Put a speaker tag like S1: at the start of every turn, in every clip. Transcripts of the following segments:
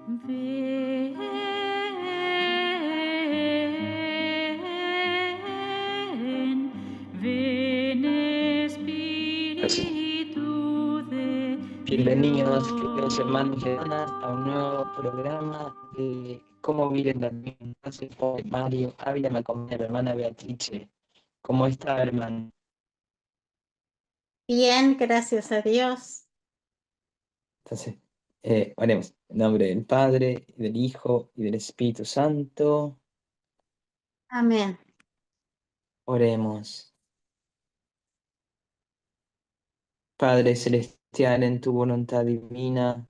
S1: Ven, ven
S2: Gracias.
S1: Espíritu de
S2: Bienvenidos, queridos
S1: Dios.
S2: hermanos y hermanas, a un nuevo programa de Cómo vivir en la vida. Soy Mario Ávila, me acompaña mi hermana Beatrice. ¿Cómo está, hermano?
S3: Bien, gracias a Dios.
S2: Entonces, oremos. En nombre del Padre, y del Hijo, y del Espíritu Santo,
S3: Amén.
S2: oremos. Padre Celestial, en tu voluntad divina,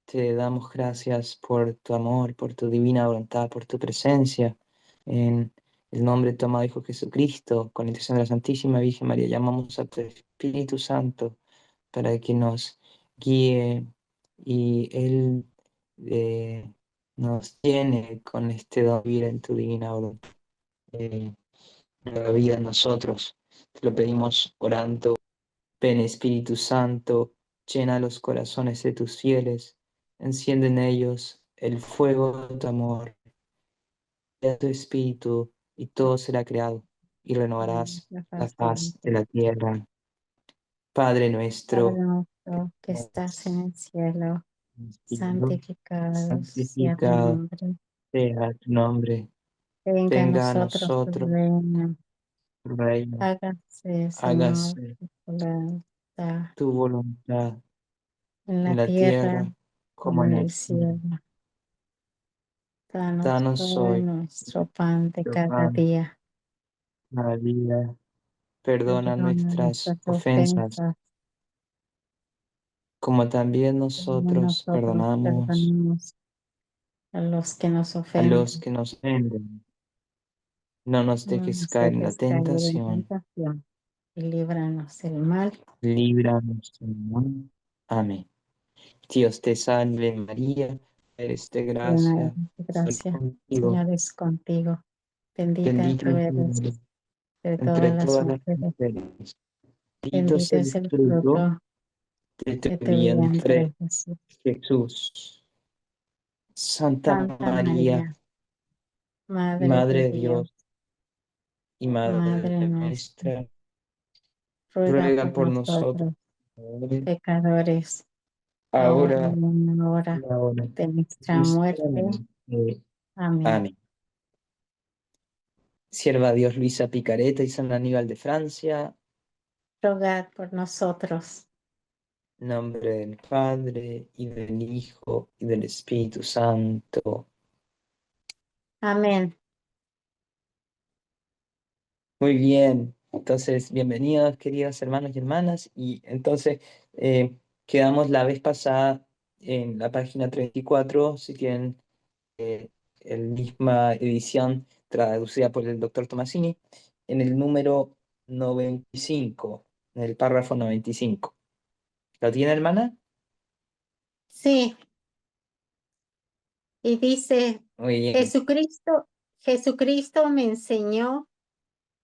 S2: te damos gracias por tu amor, por tu divina voluntad, por tu presencia. En el nombre de tu amado Hijo Jesucristo, con la intercesión de la Santísima Virgen María, llamamos a tu Espíritu Santo para que nos guíe y Él nos llene con este don de vivir en tu divina voluntad. Nueva vida en nosotros. Te lo pedimos orando. Ven Espíritu Santo, llena los corazones de tus fieles, enciende en ellos el fuego de tu amor, de tu Espíritu, y todo será creado, y renovarás
S3: La
S2: la
S3: paz de la
S2: faz de
S3: tierra.
S2: la tierra. Padre
S3: Padre
S2: nuestro,
S3: nuestro que
S2: que
S3: estás en
S2: estás
S3: el cielo,
S2: en el cielo,
S3: santificado sea tu
S2: santificado
S3: nombre.
S2: sea tu nombre,
S3: Venga a
S2: venga a
S3: nosotros tu
S2: nosotros
S3: reino.
S2: tu reino,
S3: Hágase, Señor,
S2: hágase
S3: tu voluntad
S2: tu voluntad
S3: en
S2: en
S3: la
S2: la
S3: tierra
S2: tierra como
S3: como
S2: en
S3: en
S2: el
S3: el
S2: cielo.
S3: cielo. Danos
S2: Danos
S3: hoy
S2: hoy
S3: nuestro pan de
S2: nuestro
S3: cada
S2: pan
S3: día.
S2: cada día. Perdona
S3: Perdona
S2: nuestras
S3: nuestras
S2: ofensas,
S3: ofensas,
S2: como también
S3: como
S2: nosotros
S3: nosotros
S2: perdonamos
S3: perdonamos a los que nos
S2: a los
S3: ofenden.
S2: que nos ofenden. No nos
S3: No
S2: dejes
S3: nos
S2: caer en la
S3: dejes caer en
S2: tentación.
S3: tentación y líbranos del mal.
S2: Líbranos, Señor. Amén. Dios te salve María, eres de
S3: Llena eres
S2: gracia,
S3: de
S2: el Señor
S3: gracia,
S2: contigo.
S3: Señor es contigo. Bendita
S2: Bendita
S3: tú eres
S2: eres
S3: de
S2: entre
S3: todas las
S2: todas las
S3: mujeres.
S2: mujeres. Bendito es
S3: Bendito
S2: el
S3: es el
S2: fruto
S3: fruto
S2: de tu
S3: de tu vientre,
S2: vientre,
S3: Jesús.
S2: Jesús. Santa
S3: Santa
S2: María,
S3: María, Madre
S2: Madre
S3: de
S2: de
S3: Dios,
S2: Dios y Madre
S3: Madre nuestra,
S2: nuestra,
S3: ruega
S2: ruega
S3: por
S2: por nosotros,
S3: nosotros, pecadores, ahora y
S2: ahora
S3: en la
S2: y
S3: hora
S2: en la hora de
S3: de nuestra
S2: nuestra
S3: muerte.
S2: muerte.
S3: Amén.
S2: Amén. Sierva de Dios Luisa Picareta y San Aníbal de Francia,
S3: Rogad por nosotros.
S2: en nombre del Padre y del Hijo y del Espíritu Santo.
S3: Amén.
S2: Muy bien, entonces bienvenidos queridos hermanos y hermanas. Y entonces quedamos la vez pasada en la página 34, si tienen la misma edición traducida por el doctor Tomasini, en el número 95, en el párrafo 95. ¿Lo tiene, hermana?
S3: Sí, y dice,
S2: Muy bien.
S3: Jesucristo me enseñó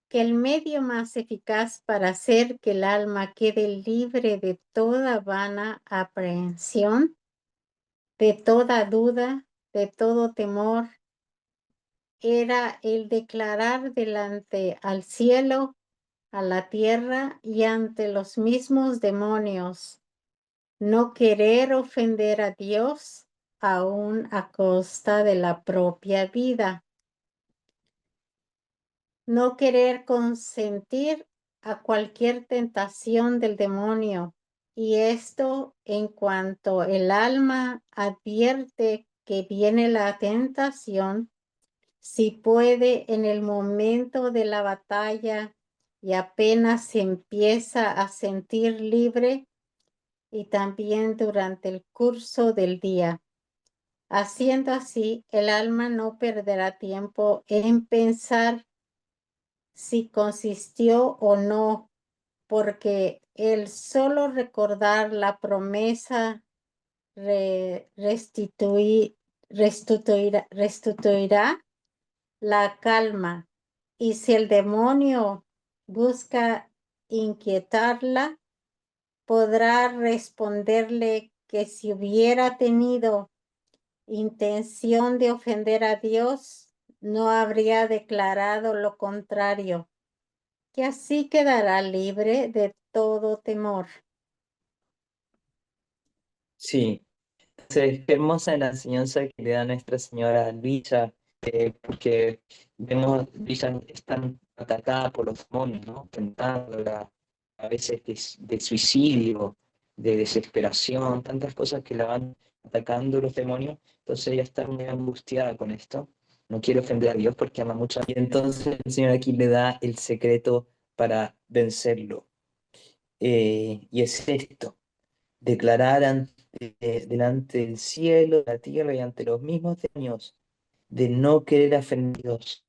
S3: que el medio más eficaz para hacer que el alma quede libre de toda vana aprehensión, de toda duda, de todo temor, era el declarar delante al cielo, a la tierra y ante los mismos demonios, no querer ofender a Dios aún a costa de la propia vida, no querer consentir a cualquier tentación del demonio. Y esto en cuanto el alma advierte que viene la tentación, si puede en el momento de la batalla y apenas se empieza a sentir libre y también durante el curso del día. Haciendo así, el alma no perderá tiempo en pensar si consistió o no, porque el solo recordar la promesa restituirá la calma. Y si el demonio busca inquietarla, podrá responderle que si hubiera tenido intención de ofender a Dios, no habría declarado lo contrario, que así quedará libre de todo temor.
S2: Sí, entonces, qué hermosa la enseñanza que le da Nuestra Señora Luisa, porque vemos, Luisa es tan atacada por los demonios, ¿no? Tentándola a veces de suicidio, de desesperación, tantas cosas que la van atacando los demonios. Entonces ella está muy angustiada con esto. No quiere ofender a Dios porque ama mucho a Dios. Y entonces el Señor aquí le da el secreto para vencerlo. Y es esto: declarar delante del cielo, la tierra y ante los mismos demonios de no querer ofender a Dios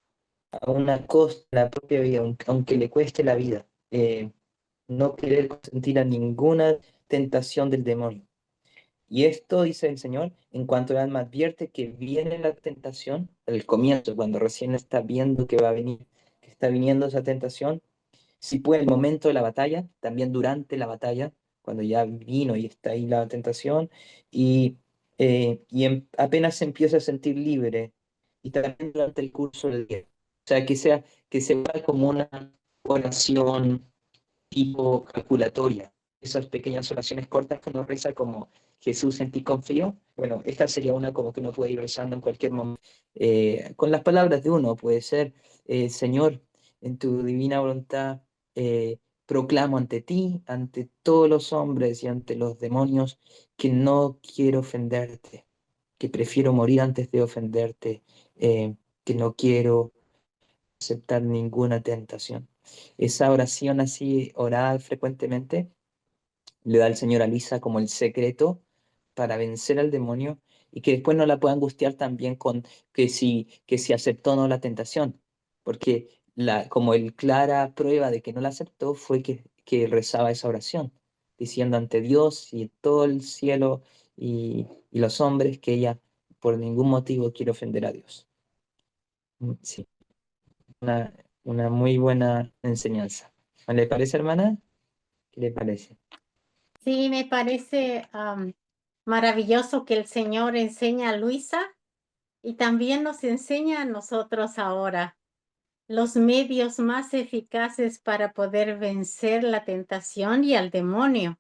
S2: a una costa de la propia vida, aunque le cueste la vida, no querer consentir a ninguna tentación del demonio. Y esto, dice el Señor, en cuanto el alma advierte que viene la tentación, el comienzo, cuando recién está viendo que va a venir, que está viniendo esa tentación, si puede en el momento de la batalla, también durante la batalla, cuando ya vino y está ahí la tentación, y apenas se empieza a sentir libre, y también durante el curso del día. O sea, que sea como una oración tipo calculatoria, esas pequeñas oraciones cortas que uno reza como Jesús, en ti confío. Bueno, esta sería una como que uno puede ir rezando en cualquier momento, con las palabras de uno. Puede ser, Señor, en tu divina voluntad, proclamo ante ti, ante todos los hombres y ante los demonios, que no quiero ofenderte, que prefiero morir antes de ofenderte, que no quiero aceptar ninguna tentación. Esa oración así orada frecuentemente le da el Señor a Luisa como el secreto para vencer al demonio, y que después no la pueda angustiar también con que si aceptó o no la tentación, porque como el clara prueba de que no la aceptó fue que rezaba esa oración, diciendo ante Dios y todo el cielo y los hombres que ella por ningún motivo quiere ofender a Dios. Sí, una, una muy buena enseñanza. ¿No le parece, hermana? ¿Qué le parece?
S3: Sí, me parece maravilloso que el Señor enseña a Luisa y también nos enseña a nosotros ahora los medios más eficaces para poder vencer la tentación y al demonio.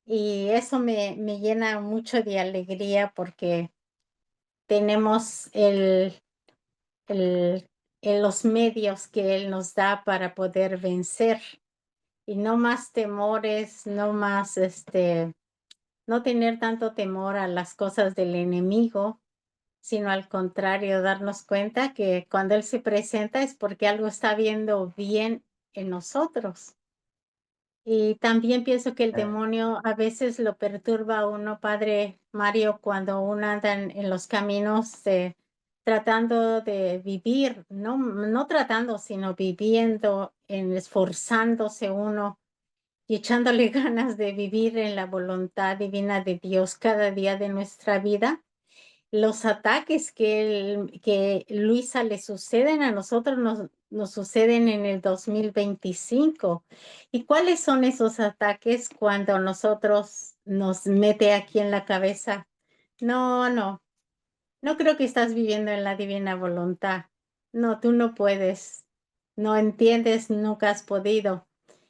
S3: Y eso me llena mucho de alegría porque tenemos el, los medios que Él nos da para poder vencer. Y no más temores, no más no tener tanto temor a las cosas del enemigo, sino al contrario, darnos cuenta que cuando Él se presenta es porque algo está viendo bien en nosotros. Y también pienso que el
S2: Ah,
S3: demonio a veces lo perturba a uno, Padre Mario, cuando uno anda en los caminos tratando de vivir, no tratando, sino viviendo, esforzándose uno y echándole ganas de vivir en la voluntad divina de Dios cada día de nuestra vida. Los ataques que Luisa le suceden a nosotros nos suceden en el 2025. ¿Y cuáles son esos ataques cuando nosotros nos mete aquí en la cabeza? No, no, no creo que estás viviendo en la divina voluntad. No, tú no puedes, no entiendes, nunca has podido.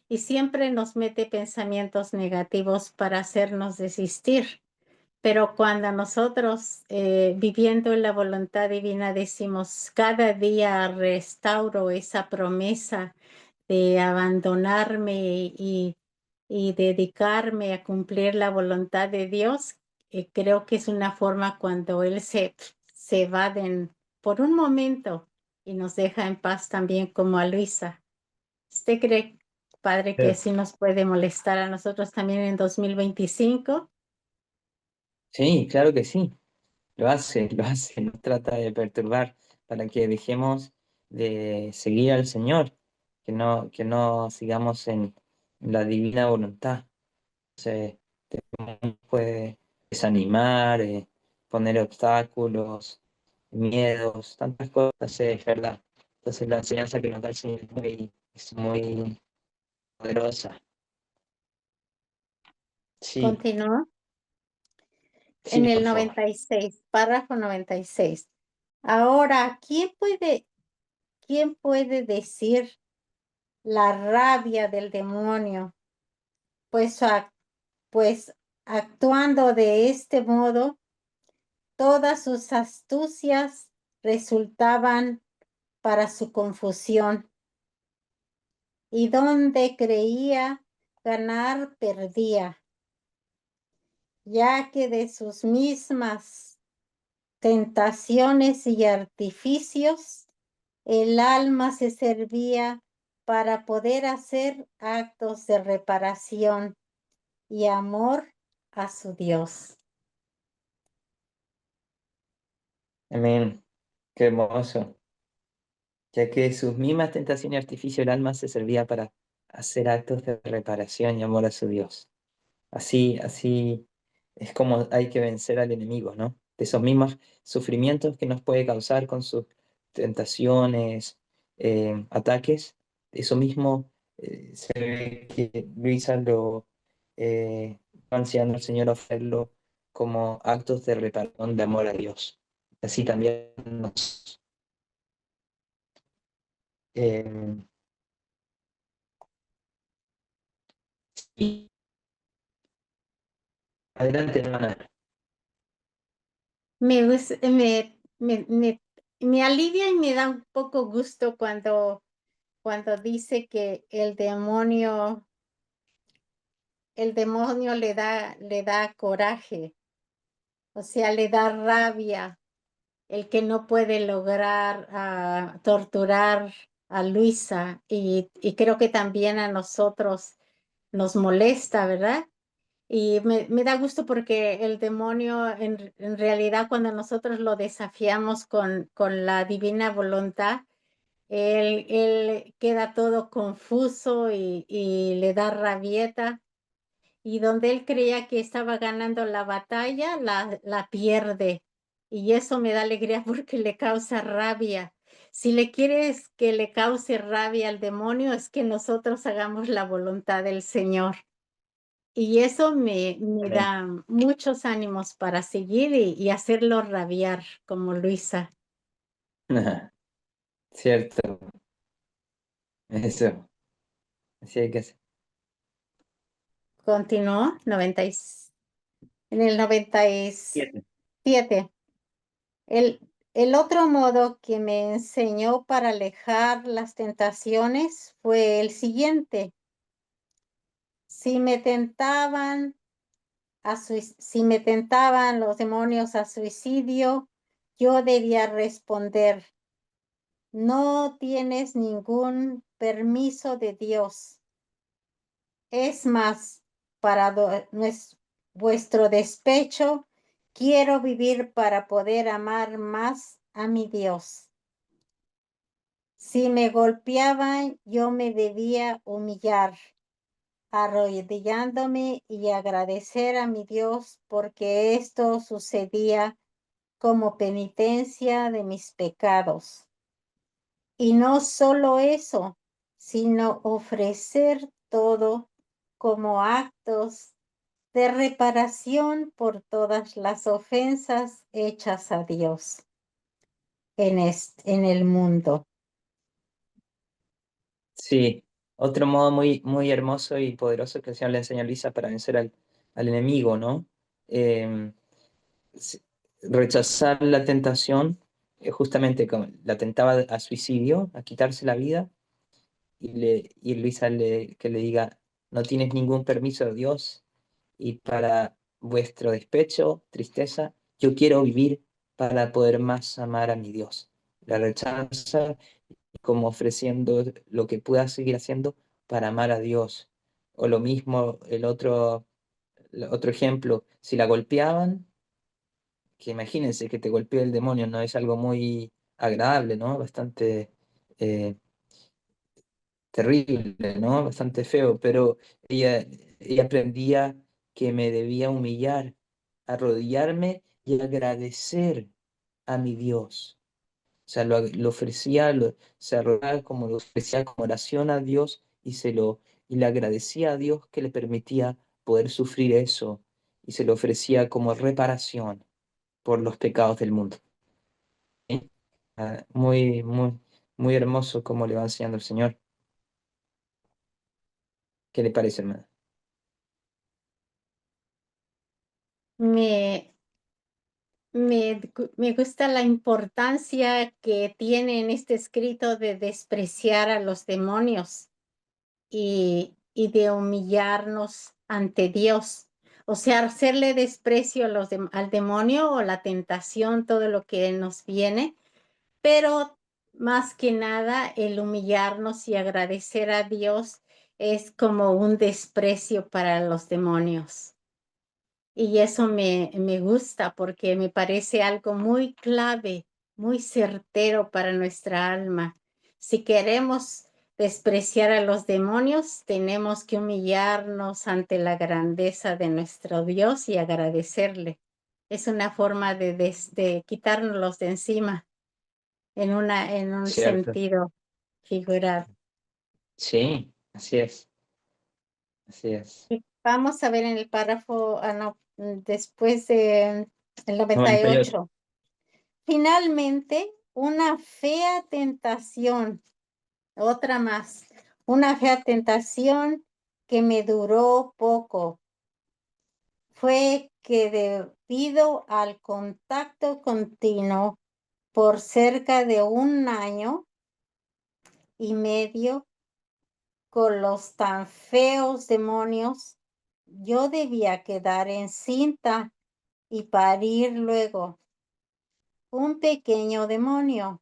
S3: Y siempre nos mete pensamientos negativos para hacernos desistir. Pero cuando nosotros, viviendo en la voluntad divina, decimos, cada día restauro esa promesa de abandonarme y dedicarme a cumplir la voluntad de Dios, creo que es una forma cuando Él se va por un momento y nos deja en paz también como a Luisa. ¿Usted cree, Padre, que sí nos puede molestar a nosotros también en 2025?
S2: sí, claro que sí. Lo hace, nos trata de perturbar para que dejemos de seguir al Señor, que no sigamos en la divina voluntad. Se puede desanimar, poner obstáculos, miedos, tantas cosas, es verdad. Entonces la enseñanza que nos da el Señor es muy poderosa. Sí,
S3: Continúa. en
S2: Sí,
S3: el
S2: por favor.
S3: 96, párrafo 96. Ahora, quién puede decir la rabia del demonio? Pues, pues actuando de este modo, todas sus astucias resultaban para su confusión, y donde creía ganar, perdía, ya que de sus mismas tentaciones y artificios, el alma se servía para poder hacer actos de reparación y amor a su Dios.
S2: Amén. Qué hermoso. Ya que de sus mismas tentaciones y artificio el alma se servía para hacer actos de reparación y amor a su Dios. Así es como hay que vencer al enemigo, ¿no? De esos mismos sufrimientos que nos puede causar con sus tentaciones, ataques, eso mismo se ve que Luisa lo va enseñando al Señor a hacerlo como actos de reparación de amor a Dios. Así también nos... eh, y adelante, hermana.
S3: Me alivia y me da un poco gusto cuando dice que el demonio le da coraje, o sea, le da rabia el que no puede lograr torturar a Luisa, y creo que también a nosotros nos molesta, ¿verdad? Y me da gusto porque el demonio, en realidad, cuando nosotros lo desafiamos con la divina voluntad, él queda todo confuso y le da rabieta. Y donde él creía que estaba ganando la batalla, la pierde. Y eso me da alegría porque le causa rabia. Si le quieres que le cause rabia al demonio, es que nosotros hagamos la voluntad del Señor. Y eso me
S2: Amén.
S3: da muchos ánimos para seguir y hacerlo rabiar como Luisa.
S2: Cierto, eso, así hay que hacer.
S3: Continuó, en el 97.
S2: Siete.
S3: El, el otro modo que me enseñó para alejar las tentaciones fue el siguiente. Si me tentaban si me tentaban los demonios a suicidio, yo debía responder: no tienes ningún permiso de Dios. Es más, para vuestro despecho, quiero vivir para poder amar más a mi Dios. Si me golpeaban, yo me debía humillar, arrodillándome y agradecer a mi Dios porque esto sucedía como penitencia de mis pecados. Y no solo eso, sino ofrecer todo como actos de reparación por todas las ofensas hechas a Dios en el mundo.
S2: Sí, otro modo muy hermoso y poderoso que el Señor le enseña a Luisa para vencer al enemigo, ¿no? Eh, s- Rechazar la tentación, justamente como la tentaba a suicidio, a quitarse la vida, y Luisa que le diga, no tienes ningún permiso de Dios, y para vuestro despecho, tristeza, yo quiero vivir para poder más amar a mi Dios. La rechaza como ofreciendo lo que pueda seguir haciendo para amar a Dios. O lo mismo, el otro ejemplo, si la golpeaban, que imagínense que te golpee el demonio, no es algo muy agradable, ¿no? Bastante eh, terrible, ¿no? Bastante feo, pero ella aprendía que me debía humillar, arrodillarme y agradecer a mi Dios. O sea, lo ofrecía, se arrodillaba como lo ofrecía como oración a Dios y le agradecía a Dios que le permitía poder sufrir eso y se le ofrecía como reparación por los pecados del mundo. ¿Sí? Muy, muy, muy hermoso como le va enseñando el Señor. ¿Qué le parece, hermano?
S3: Me, me gusta la importancia que tiene en este escrito de despreciar a los demonios y de humillarnos ante Dios. O sea, hacerle desprecio a al demonio o la tentación, todo lo que nos viene, pero más que nada el humillarnos y agradecer a Dios es como un desprecio para los demonios. Y eso me gusta porque me parece algo muy clave, muy certero para nuestra alma. Si queremos despreciar a los demonios, tenemos que humillarnos ante la grandeza de nuestro Dios y agradecerle. Es una forma de quitárnoslos de encima en un
S2: ¿Cierto?
S3: sentido figurado.
S2: Sí, así es. Así es.
S3: Vamos a ver en el párrafo, no, después de el
S2: 98.
S3: 98. Finalmente, una fea tentación, otra más, una fea tentación que me duró poco, fue que debido al contacto continuo por cerca de 1 año y medio con los tan feos demonios, yo debía quedar encinta y parir luego un pequeño demonio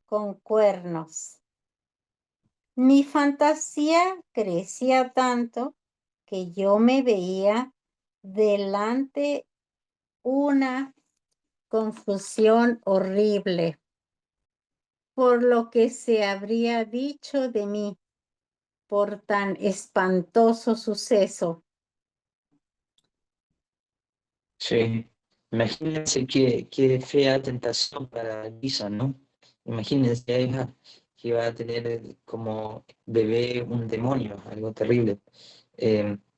S3: con cuernos. Mi fantasía crecía tanto que yo me veía delante una confusión horrible por lo que se habría dicho de mí por tan espantoso suceso.
S2: Sí. Imagínense qué fea tentación para Lisa, ¿no? Imagínense que iba a tener como bebé un demonio, algo terrible.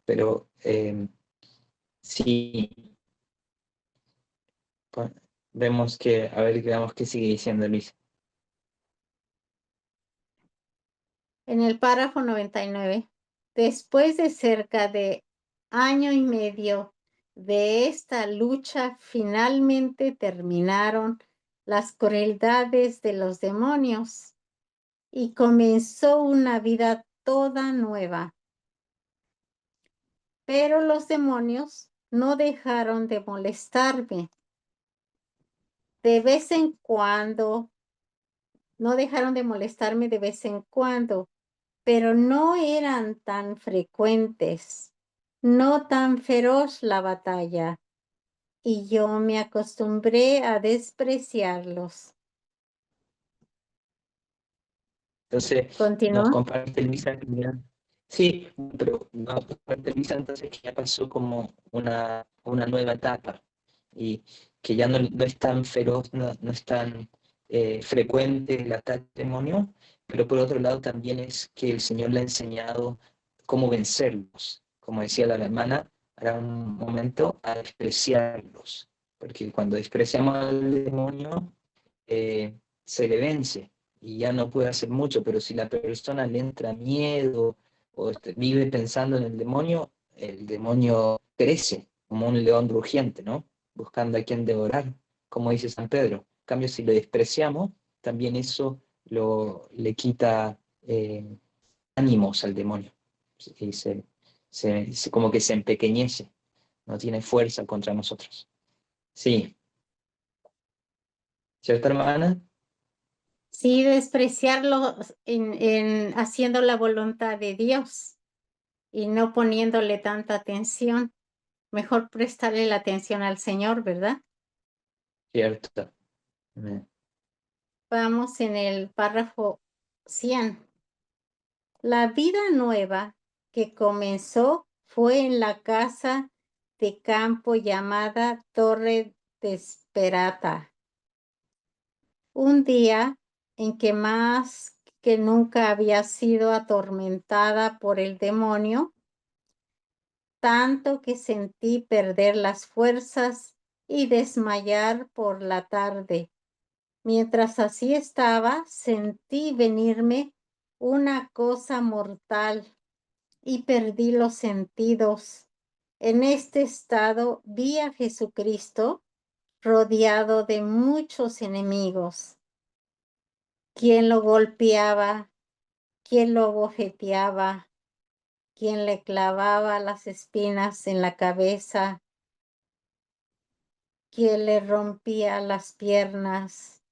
S2: Pero sí, pues, vemos que, a ver, veamos qué sigue diciendo Luis.
S3: En el párrafo 99, después de cerca de 1 año y medio de esta lucha, finalmente terminaron las crueldades de los demonios y comenzó una vida toda nueva. Pero los demonios no dejaron de molestarme. De vez en cuando, no dejaron de molestarme de vez en cuando, pero no eran tan frecuentes, no tan feroz la batalla, y yo me acostumbré a despreciarlos.
S2: Entonces, nos
S3: ¿Continúa?
S2: comparte Luisa que ya- sí, pero nos comparte Luisa entonces que ya pasó como una nueva etapa y que ya no es tan feroz, no es tan frecuente el ataque del demonio, pero por otro lado también es que el Señor le ha enseñado cómo vencerlos, como decía la hermana, hará un momento, a despreciarlos, porque cuando despreciamos al demonio, se le vence y ya no puede hacer mucho, pero si la persona le entra miedo o vive pensando en el demonio crece como un león rugiente, ¿no? Buscando a quien devorar, como dice San Pedro. En cambio, si lo despreciamos, también eso le quita ánimos al demonio y como que se empequeñece, no tiene fuerza contra nosotros. Sí, ¿cierto, hermana?
S3: Sí, despreciarlos en haciendo la voluntad de Dios y no poniéndole tanta atención. Mejor prestarle la atención al Señor, ¿verdad?
S2: Cierto. Amén.
S3: Vamos en el párrafo 100. La vida nueva que comenzó fue en la casa de campo llamada Torre de Sperata. Un día en que más que nunca había sido atormentada por el demonio, tanto que sentí perder las fuerzas y desmayar por la tarde. Mientras así estaba, sentí venirme una cosa mortal y perdí los sentidos. En este estado vi a Jesucristo rodeado de muchos enemigos, quien lo golpeaba, quien lo bofeteaba, quien le clavaba las espinas en la cabeza, quien le rompía las piernas,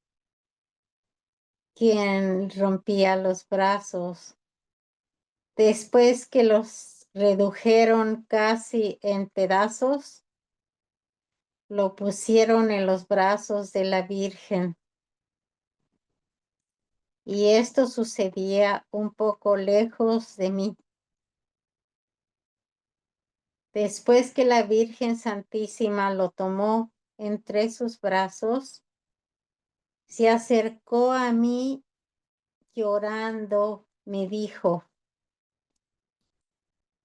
S3: quien rompía los brazos. Después que los redujeron casi en pedazos, lo pusieron en los brazos de la Virgen. Y esto sucedía un poco lejos de mí. Después que la Virgen Santísima lo tomó entre sus brazos, se acercó a mí llorando, me dijo,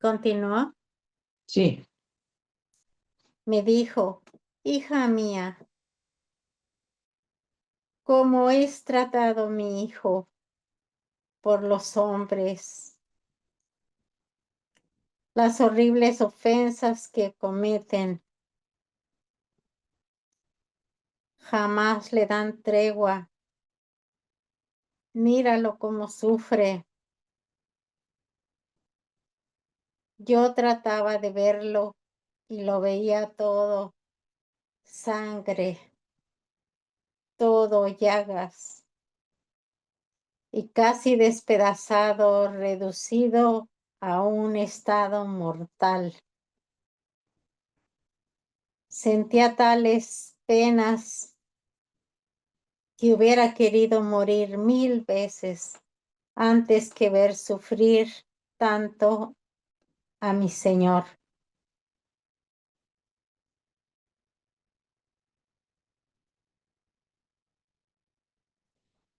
S3: continuó,
S2: Sí,
S3: me dijo, hija mía, ¿cómo es tratado mi hijo por los hombres? Las horribles ofensas que cometen jamás le dan tregua. Míralo cómo sufre. Yo trataba de verlo y lo veía todo sangre, todo llagas y casi despedazado, reducido a un estado mortal. Sentía tales penas que hubiera querido morir 1000 veces antes que ver sufrir tanto a mi Señor.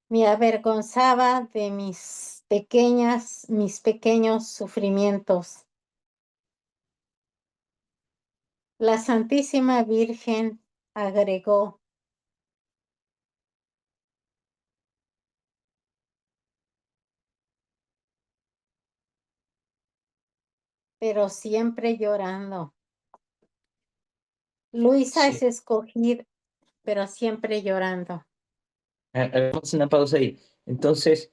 S3: Me avergonzaba de mis pequeños sufrimientos. La Santísima Virgen agregó, pero siempre llorando. Luisa es
S2: sí.
S3: escogida, pero siempre llorando.
S2: Hagamos una pausa ahí. Entonces,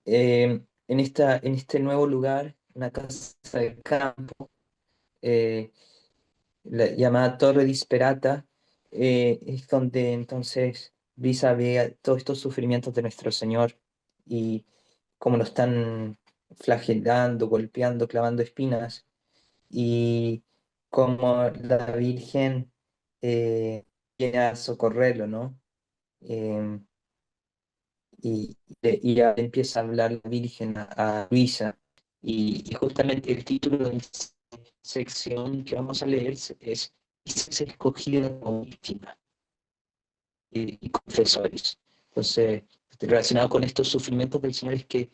S2: en este nuevo lugar, una casa de campo, eh, llamada Torre Disperata, es donde entonces Brisa ve todos estos sufrimientos de nuestro Señor y cómo lo están flagelando, golpeando, clavando espinas, y como la Virgen viene a socorrerlo, ¿no? Em, y ya empieza a hablar la Virgen a Luisa, y justamente el título de la sección que vamos a leer es "Es escogida como víctima y confesores". Entonces, relacionado con estos sufrimientos del Señor es que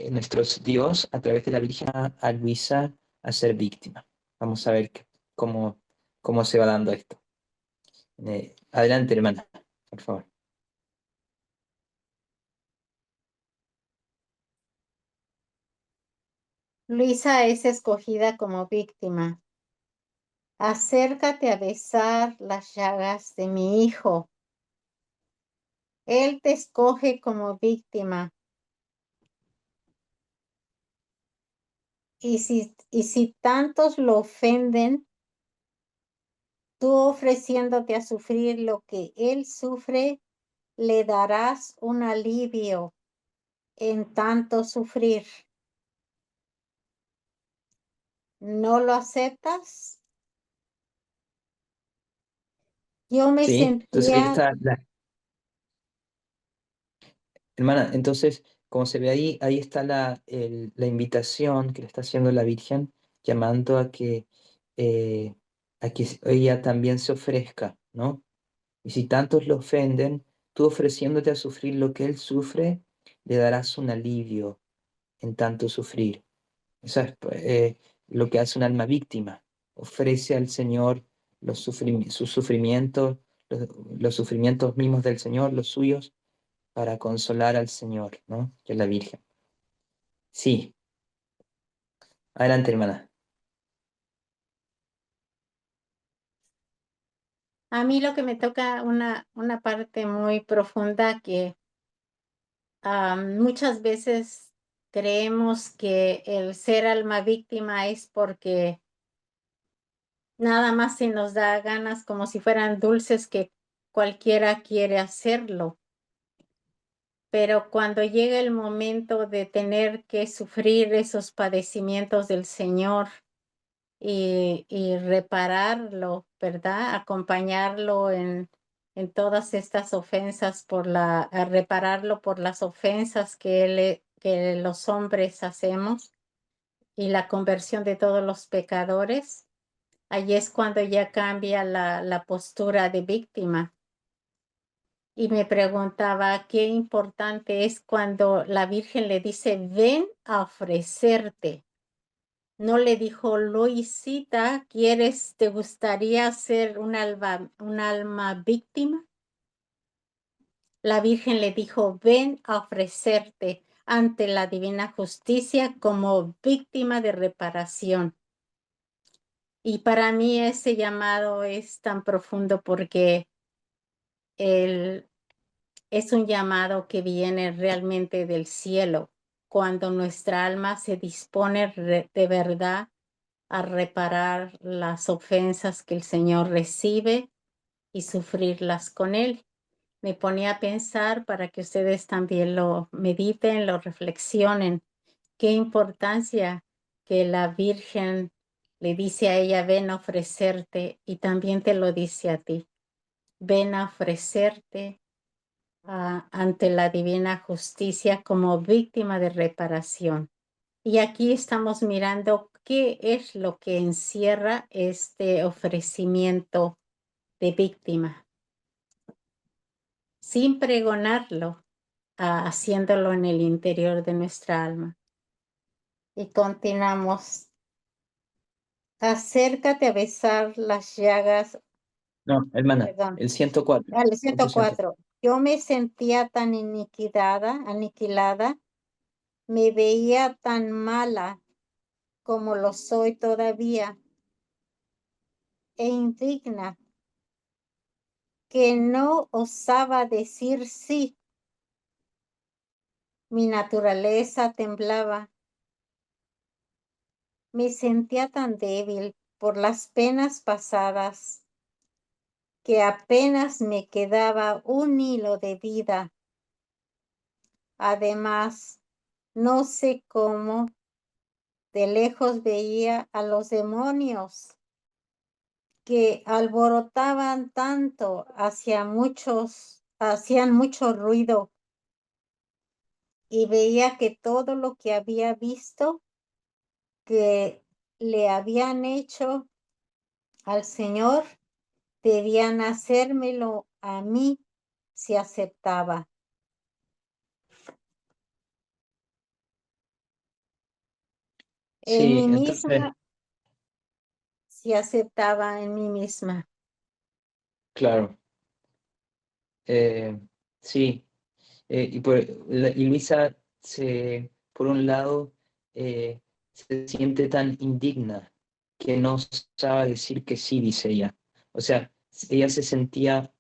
S2: nuestro Dios, a través de la Virgen, a Luisa a ser víctima. Vamos a ver cómo, cómo se va dando esto. Adelante, hermana, por favor.
S3: Luisa es escogida como víctima. Acércate a besar las llagas de mi hijo. Él te escoge como víctima. Y si tantos lo ofenden, tú ofreciéndote a sufrir lo que él sufre, le darás un alivio en tanto sufrir. ¿No lo aceptas? Yo me
S2: Sí, entonces ahí
S3: sentía,
S2: está hermana, entonces, como se ve ahí, ahí está la invitación que le está haciendo la Virgen, llamando eh, a que ella también se ofrezca, ¿no? Y si tantos lo ofenden, tú ofreciéndote a sufrir lo que él sufre, le darás un alivio en tanto sufrir. Eso es lo que hace un alma víctima. ofrece al Señor sus sufrimientos, los sufrimientos mismos del Señor, los suyos, para consolar al Señor, ¿no? Que es la Virgen. Sí, adelante, hermana.
S3: A mí lo que me toca una parte muy profunda que muchas veces creemos que el ser alma víctima es porque nada más se nos da ganas como si fueran dulces que cualquiera quiere hacerlo. Pero cuando llega el momento de tener que sufrir esos padecimientos del Señor y repararlo, ¿verdad? Acompañarlo en todas estas ofensas a repararlo por las ofensas que los hombres hacemos y la conversión de todos los pecadores. Allí es cuando ya cambia la postura de víctima. Y me preguntaba qué importante es cuando la Virgen le dice, ven a ofrecerte. No le dijo, Luisita, te gustaría ser un alma víctima? La Virgen le dijo, ven a ofrecerte ante la divina justicia como víctima de reparación. Y para mí ese llamado es tan profundo porque es un llamado que viene realmente del cielo, cuando nuestra alma se dispone de verdad a reparar las ofensas que el Señor recibe y sufrirlas con Él. Me ponía a pensar para que ustedes también lo mediten, lo reflexionen, qué importancia que la Virgen le dice a ella, ven a ofrecerte, y también te lo dice a ti, ven a ofrecerte ante la divina justicia como víctima de reparación. Y aquí estamos mirando qué es lo que encierra este ofrecimiento de víctima, sin pregonarlo, haciéndolo en el interior de nuestra alma. Y continuamos. Acércate a besar las llagas,
S2: No, hermana,
S3: perdón,
S2: el 104,
S3: al
S2: punto 104.
S3: 104. Yo me sentía tan aniquilada, me veía tan mala como lo soy todavía, e indigna, que no osaba decir sí. Mi naturaleza temblaba. Me sentía tan débil por las penas pasadas que apenas me quedaba un hilo de vida. Además, no sé cómo, de lejos veía a los demonios que alborotaban tanto, hacían mucho ruido, y veía que todo lo que había visto que le habían hecho al Señor, debían hacérmelo a mí si aceptaba. En
S2: Sí,
S3: mí
S2: entonces,
S3: misma, si aceptaba en mí misma.
S2: claro, eh, sí. Y Luisa, por un lado, se siente tan indigna que no sabe decir que sí, dice ella. O sea, ella sentía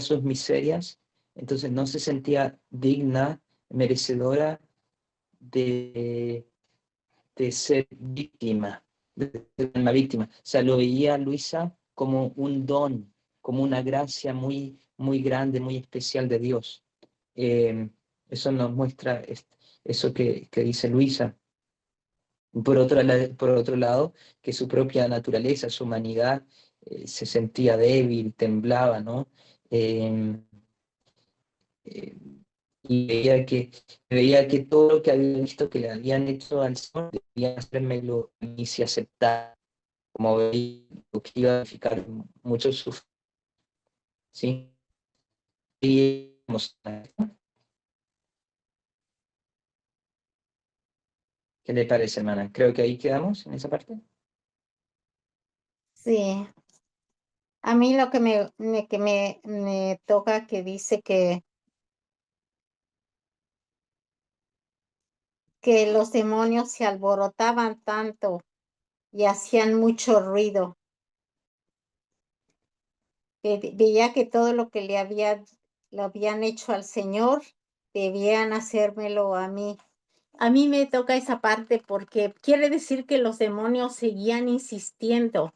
S2: sus miserias, entonces no se sentía digna, merecedora de, de ser víctima, de ser una víctima. O sea, lo veía Luisa como un don, como una gracia muy, muy grande, muy especial de Dios. Eh, Eso nos muestra eso que dice Luisa. Por otro lado, que su propia naturaleza, su humanidad, se sentía débil, temblaba, ¿no? Eh, eh, y veía que todo lo que había visto que le habían hecho al Señor, debía hacérmelo a mí si aceptaba, como veía lo que iba a significar mucho sufrimiento. ¿Sí? Y, ¿qué le parece, hermana? Creo que ahí quedamos en esa parte.
S3: Sí, a mí lo que me toca que dice que los demonios se alborotaban tanto y hacían mucho ruido, que veía que todo lo que lo habían hecho al Señor, debían hacérmelo a mí. A mí me toca esa parte porque quiere decir que los demonios seguían insistiendo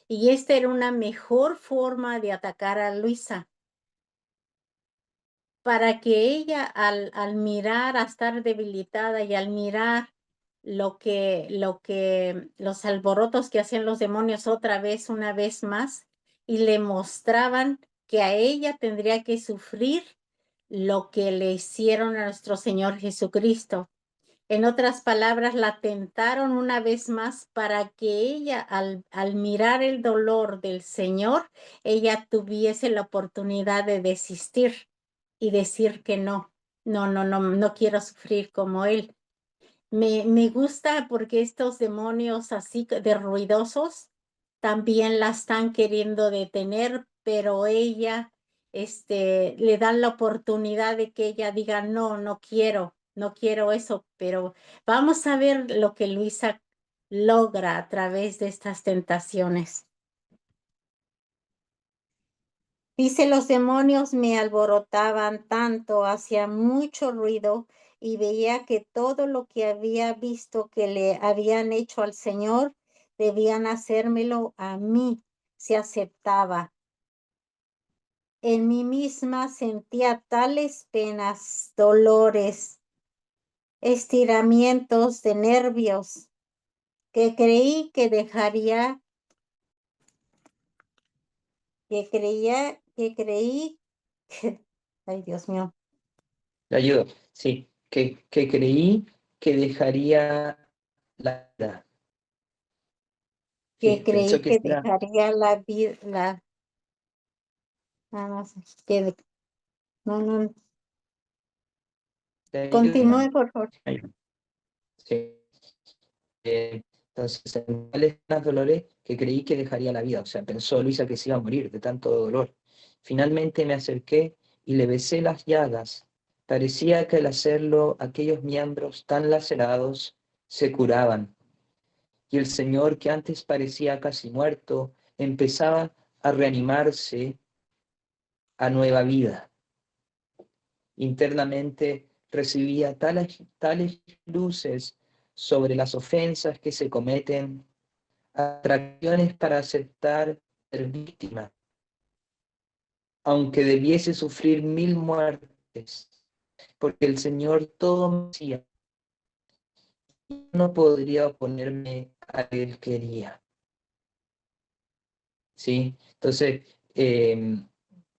S3: y esta era una mejor forma de atacar a Luisa, para que ella al mirar a estar debilitada y al mirar los alborotos que hacían los demonios otra vez, una vez más, y le mostraban que a ella tendría que sufrir lo que le hicieron a nuestro Señor Jesucristo. En otras palabras, la tentaron una vez más para que ella, al mirar el dolor del Señor, ella tuviese la oportunidad de desistir y decir que no, no quiero sufrir como Él. Me gusta porque estos demonios así de ruidosos también la están queriendo detener, pero ella, le dan la oportunidad de que ella diga, no, no quiero eso, pero vamos a ver lo que Luisa logra a través de estas tentaciones. Dice, los demonios me alborotaban tanto, hacía mucho ruido y veía que todo lo que había visto que le habían hecho al Señor, debían hacérmelo a mí, si aceptaba. En mí misma sentía tales penas, dolores, estiramientos de nervios, que creí que, ay Dios mío,
S2: Le ayudo, sí, que creí que dejaría la vida,
S3: que
S2: que pensó
S3: creí
S2: que
S3: que
S2: era,
S3: dejaría la vida, no sé, no,
S2: le ayudo,
S3: continúe
S2: hermano.
S3: por favor.
S2: Sí. Entonces, en tales penas, dolores que creí que dejaría la vida. O sea, pensó Luisa que se iba a morir de tanto dolor. Finalmente me acerqué y le besé las llagas. Parecía que al hacerlo aquellos miembros tan lacerados se curaban. Y el Señor, que antes parecía casi muerto, empezaba a reanimarse a nueva vida. Internamente recibía tales luces sobre las ofensas que se cometen, atracciones para aceptar ser víctima, aunque debiese sufrir 1000 muertes, porque el Señor todo me decía, no podría oponerme a lo que Él quería. ¿Sí? Entonces,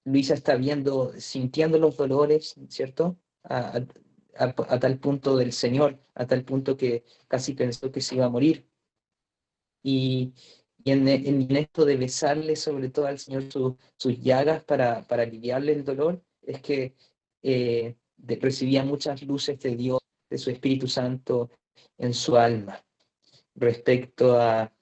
S2: Luisa está viendo, sintiendo los dolores, ¿cierto? A tal punto del Señor, a tal punto que casi pensó que se iba a morir. Y, en esto de besarle sobre todo al Señor sus llagas para aliviarle el dolor, es que recibía muchas luces de Dios, de su Espíritu Santo en su alma, respecto a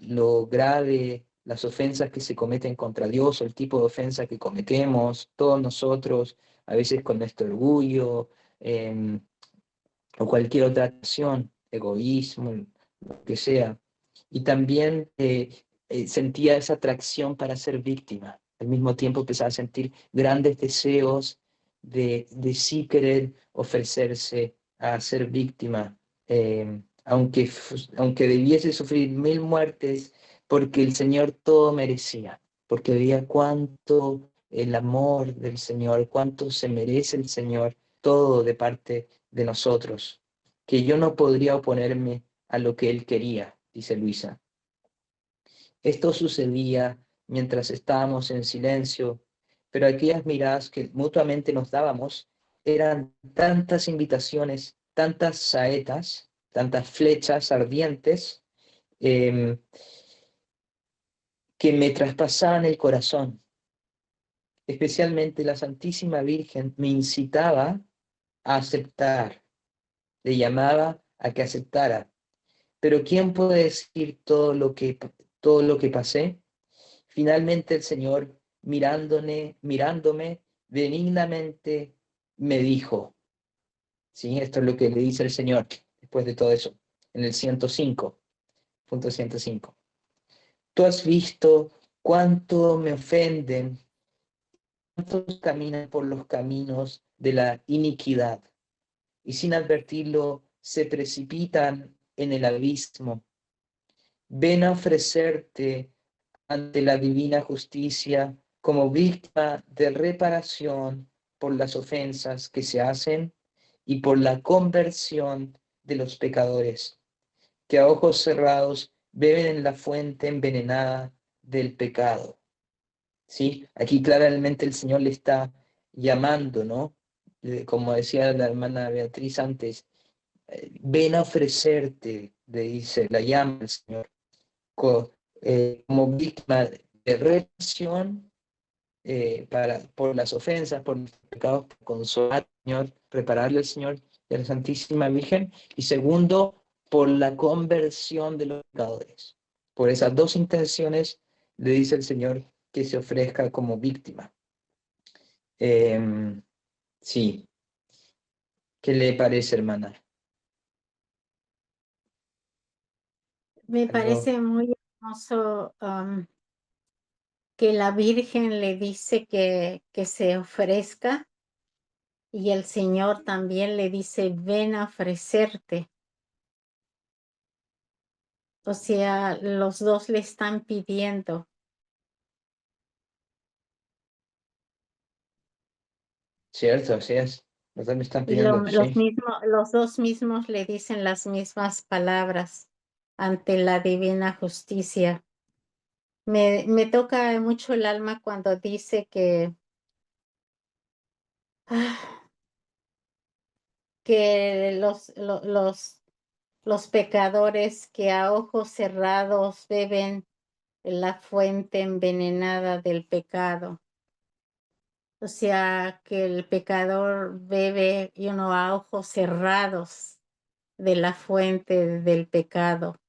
S2: lo grave, las ofensas que se cometen contra Dios, o el tipo de ofensa que cometemos todos nosotros, a veces con nuestro orgullo, o cualquier otra acción, egoísmo, lo que sea. Y también sentía esa atracción para ser víctima. Al mismo tiempo empezaba a sentir grandes deseos de sí querer ofrecerse a ser víctima, aunque debiese sufrir 1000 muertes, porque el Señor todo merecía, porque veía cuánto el amor del Señor, cuánto se merece el Señor, todo de parte de nosotros, que yo no podría oponerme a lo que Él quería, dice Luisa. Esto sucedía mientras estábamos en silencio, pero aquellas miradas que mutuamente nos dábamos eran tantas invitaciones, tantas saetas, tantas flechas ardientes, eh, que me traspasaban el corazón. Especialmente la Santísima Virgen me incitaba a aceptar, le llamaba a que aceptara. Pero ¿quién puede decir todo lo que pasé. Finalmente el Señor, mirándome benignamente, me dijo, ¿sí? Esto es lo que le dice el Señor después de todo eso, en el 105.105. Tú has visto cuánto me ofenden, cuántos caminan por los caminos de la iniquidad y sin advertirlo se precipitan en el abismo. Ven a ofrecerte ante la divina justicia como víctima de reparación por las ofensas que se hacen y por la conversión de los pecadores, que a ojos cerrados beben en la fuente envenenada del pecado. ¿Sí? Aquí claramente el Señor le está llamando, ¿no? Como decía la hermana Beatriz antes, ven a ofrecerte, le dice, la llama el Señor, como víctima de reparación por las ofensas, por los pecados, por consolar al Señor, repararle al Señor y a la Santísima Virgen, y segundo, por la conversión de los pecadores. Por esas dos intenciones le dice el Señor que se ofrezca como víctima. Sí, ¿qué le parece, hermana?
S3: Me
S2: Algo.
S3: parece muy hermoso que la Virgen le dice que se ofrezca y el Señor también le dice, ven a ofrecerte. O sea, los dos le están pidiendo.
S2: Cierto, así es. Los dos me están
S3: Y
S2: pidiendo, sí.
S3: los dos mismos le dicen las mismas palabras ante la divina justicia. Me toca mucho el alma cuando dice ah, que los pecadores que a ojos cerrados beben la fuente envenenada del pecado. O sea, que el pecador bebe a ojos cerrados de la fuente del pecado.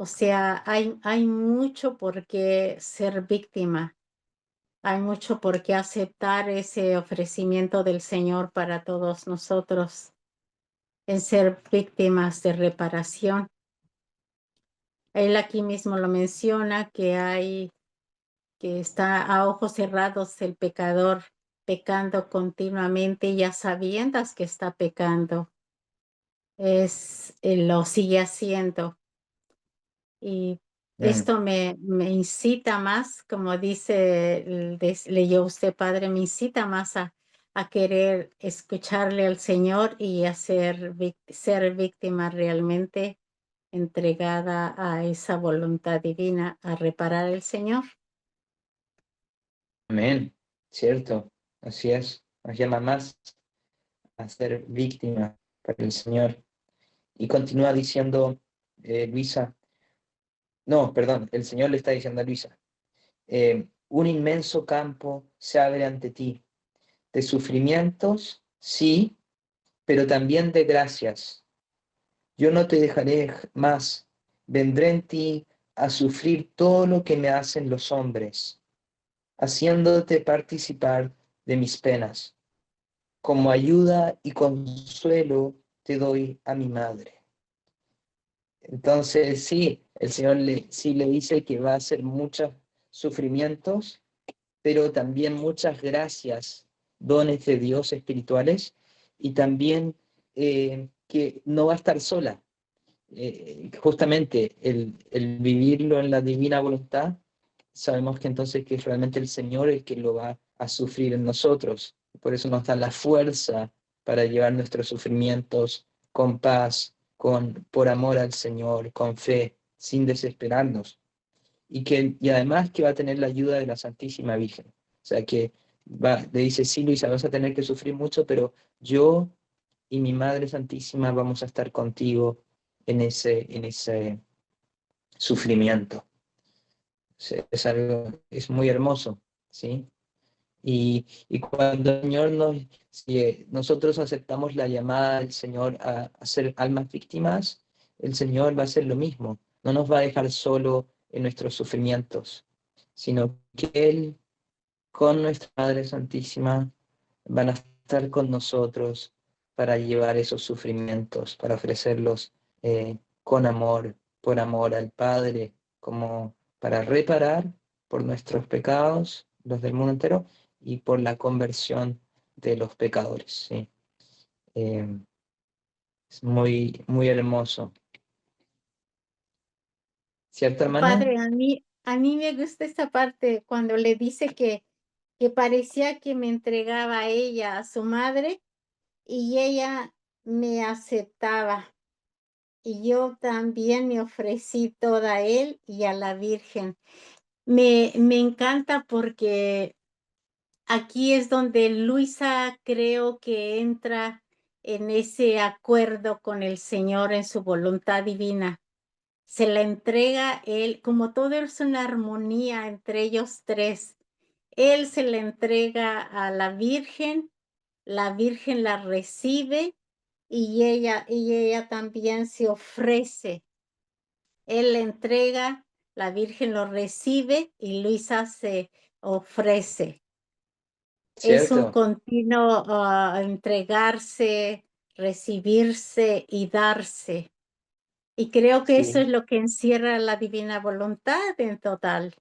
S3: O sea, hay mucho por qué ser víctima. Hay mucho por qué aceptar ese ofrecimiento del Señor para todos nosotros en ser víctimas de reparación. Él aquí mismo lo menciona que está a ojos cerrados el pecador pecando continuamente, ya sabiendas que está pecando, lo sigue haciendo. Y esto me incita más, como leyó usted, Padre, me incita más a querer escucharle al Señor y a ser víctima realmente entregada a esa voluntad divina, a reparar al Señor.
S2: Amén, cierto, así es. Nos llama más a ser víctima para el Señor. Y continúa diciendo Luisa, no, perdón, el Señor le está diciendo a Luisa, un inmenso campo se abre ante ti, de sufrimientos, sí, pero también de gracias. Yo no te dejaré más, vendré en ti a sufrir todo lo que me hacen los hombres, haciéndote participar de mis penas. Como ayuda y consuelo te doy a mi madre. Entonces, sí, el Señor sí le dice que va a hacer muchos sufrimientos, pero también muchas gracias, dones de Dios espirituales, y también que no va a estar sola. Justamente el vivirlo en la divina voluntad, sabemos que entonces que es realmente el Señor el que lo va a sufrir en nosotros. Por eso nos da la fuerza para llevar nuestros sufrimientos con paz, por amor al Señor, con fe, sin desesperarnos. Y además que va a tener la ayuda de la Santísima Virgen. O sea que le dice, sí, Luisa, vas a tener que sufrir mucho, pero yo y mi Madre Santísima vamos a estar contigo en ese sufrimiento. Es muy hermoso, ¿sí? Y cuando el Señor si nosotros aceptamos la llamada del Señor a ser almas víctimas, el Señor va a hacer lo mismo. No nos va a dejar solo en nuestros sufrimientos, sino que Él, con nuestra Madre Santísima, van a estar con nosotros para llevar esos sufrimientos, para ofrecerlos con amor, por amor al Padre, como para reparar por nuestros pecados, los del mundo entero, y por la conversión de los pecadores. ¿Sí? Eh, es muy, muy hermoso. ¿Cierto, hermana?
S3: Padre, a mí me gusta esta parte cuando le dice que parecía que me entregaba a ella, a su madre, y ella me aceptaba. Y yo también me ofrecí toda a él y a la Virgen. Me encanta porque aquí es donde Luisa creo que entra en ese acuerdo con el Señor en su voluntad divina. Se la entrega él, como todo es una armonía entre ellos tres. Él se la entrega a la Virgen la recibe y ella también se ofrece. Él le entrega, la Virgen lo recibe y Luisa se ofrece. Es un
S2: ¿Cierto?
S3: continuo entregarse, recibirse y darse. Y creo que eso
S2: Sí,
S3: es lo que encierra la divina voluntad en total.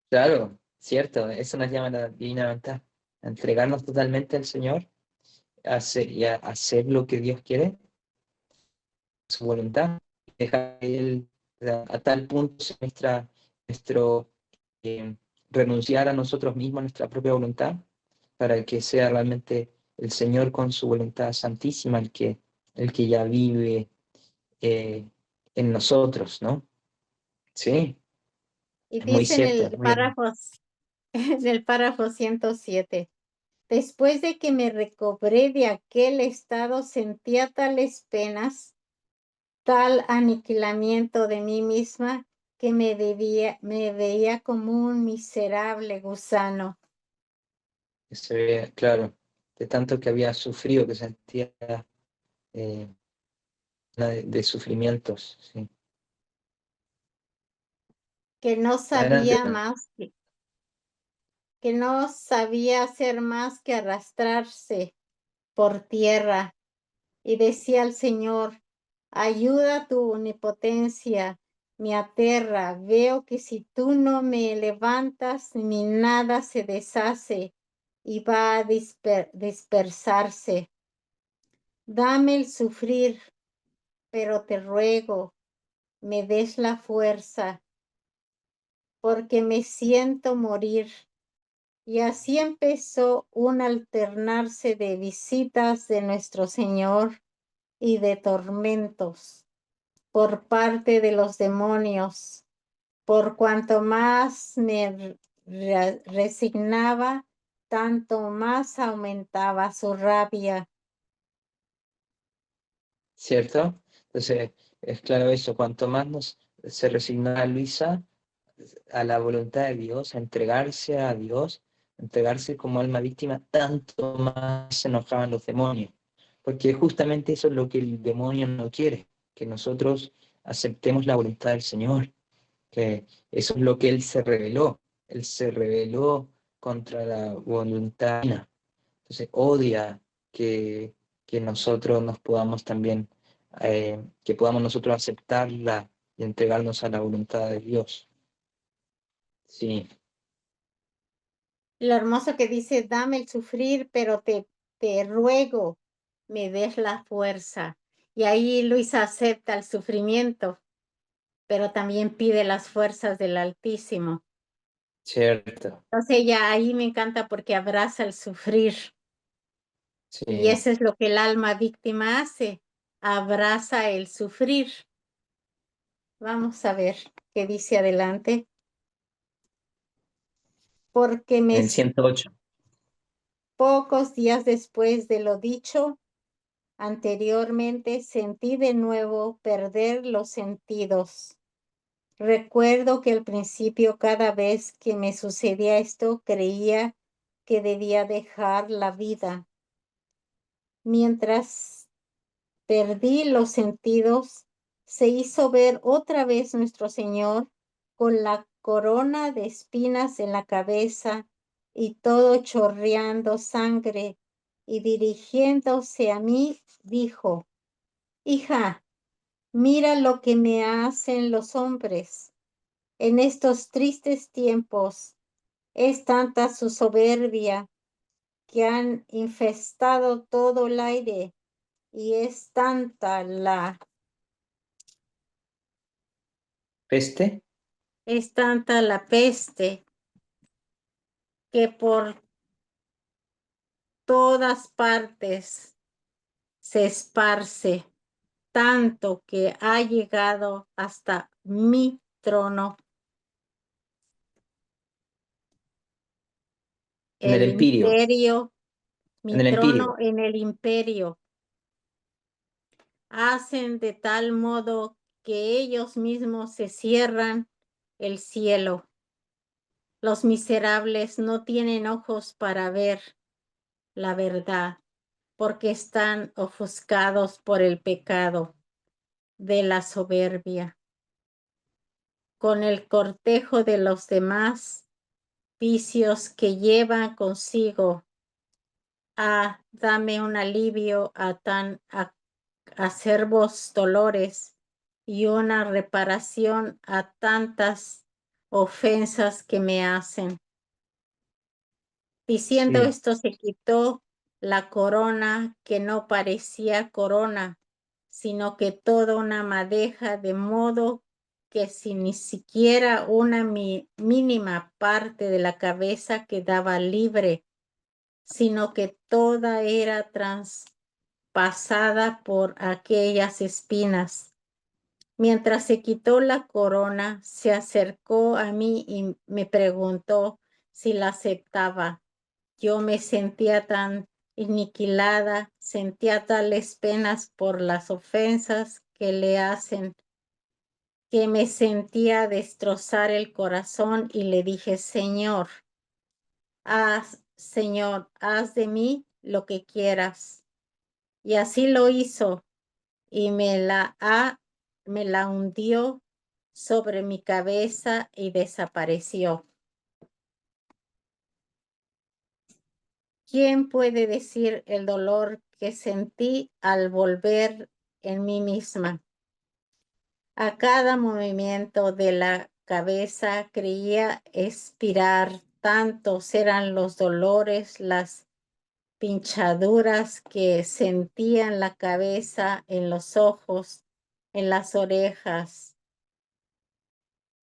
S2: claro, cierto. Eso nos llama la divina voluntad. Entregarnos totalmente al Señor y a hacer lo que Dios quiere, su voluntad, dejar que Él a tal punto sea nuestro eh, renunciar a nosotros mismos, a nuestra propia voluntad, para que sea realmente el Señor con su voluntad santísima el que ya vive en nosotros, ¿no? Sí,
S3: Y
S2: es muy
S3: dice en
S2: cierto, es
S3: el
S2: muy hermoso.
S3: párrafo, en el párrafo 107. Después de que me recobré de aquel estado, sentía tales penas, tal aniquilamiento de mí misma, que me veía como un miserable gusano.
S2: Que se ve, claro, de tanto que había sufrido, que sentía eh, de sufrimientos, sí.
S3: Que no
S2: Adelante,
S3: sabía
S2: hermano.
S3: más, que no sabía hacer más que arrastrarse por tierra. Y decía al Señor, ayuda tu omnipotencia, me aterra, veo que si tú no me levantas, mi nada se deshace y va a dispersarse. Dame el sufrir, pero te ruego, me des la fuerza, porque me siento morir. Y así empezó un alternarse de visitas de nuestro Señor y de tormentos por parte de los demonios. Por cuanto más me resignaba, tanto más aumentaba su rabia.
S2: ¿Cierto? Entonces, es claro eso, cuanto más se resignaba Luisa a la voluntad de Dios, a entregarse a Dios, entregarse como alma víctima, tanto más se enojaban los demonios. Porque justamente eso es lo que el demonio no quiere, que nosotros aceptemos la voluntad del Señor, que eso es lo que él se rebeló contra la voluntad divina. Entonces odia que, que nosotros nos podamos también, que podamos nosotros aceptarla y entregarnos a la voluntad de Dios. Sí,
S3: Lo hermoso que dice, dame el sufrir, pero te ruego, me des la fuerza. Y ahí Luisa acepta el sufrimiento, pero también pide las fuerzas del Altísimo.
S2: cierto,
S3: Entonces ella ahí me encanta porque abraza el sufrir. Y
S2: sí,
S3: eso es lo que el alma víctima hace, abraza el sufrir. Vamos a ver qué dice adelante. Porque
S2: en el 108.
S3: pocos días después de lo dicho anteriormente, sentí de nuevo perder los sentidos. Recuerdo que al principio, cada vez que me sucedía esto, creía que debía dejar la vida. Mientras perdí los sentidos, se hizo ver otra vez nuestro Señor con la corona de espinas en la cabeza y todo chorreando sangre, y dirigiéndose a mí, dijo: Hija, mira lo que me hacen los hombres. En estos tristes tiempos es tanta su soberbia que han infestado todo el aire, y es tanta
S2: ¿Peste?
S3: es tanta la peste que por todas partes se esparce, tanto que ha llegado hasta mi trono,
S2: En el
S3: el
S2: Empirio.
S3: imperio,
S2: En
S3: mi
S2: el
S3: trono
S2: Empirio.
S3: en el imperio. Hacen de tal modo que ellos mismos se cierran el cielo. Los miserables no tienen ojos para ver la verdad, porque están ofuscados por el pecado de la soberbia. Con el cortejo de los demás vicios que llevan consigo. Dame un alivio a tan acerbos dolores y una reparación a tantas ofensas que me hacen. Diciendo
S2: Sí,
S3: esto, se quitó la corona, que no parecía corona, sino que toda una madeja, de modo que si ni siquiera una mínima parte de la cabeza quedaba libre, sino que toda era traspasada por aquellas espinas. Mientras se quitó la corona, se acercó a mí y me preguntó si la aceptaba. Yo me sentía tan aniquilada, sentía tales penas por las ofensas que le hacen, que me sentía destrozar el corazón, y le dije: Señor, haz de mí lo que quieras. Y así lo hizo, y me la hundió sobre mi cabeza y desapareció. ¿Quién puede decir el dolor que sentí al volver en mí misma? A cada movimiento de la cabeza creía expirar, tantos eran los dolores, las pinchaduras que sentía en la cabeza, en los ojos, en las orejas,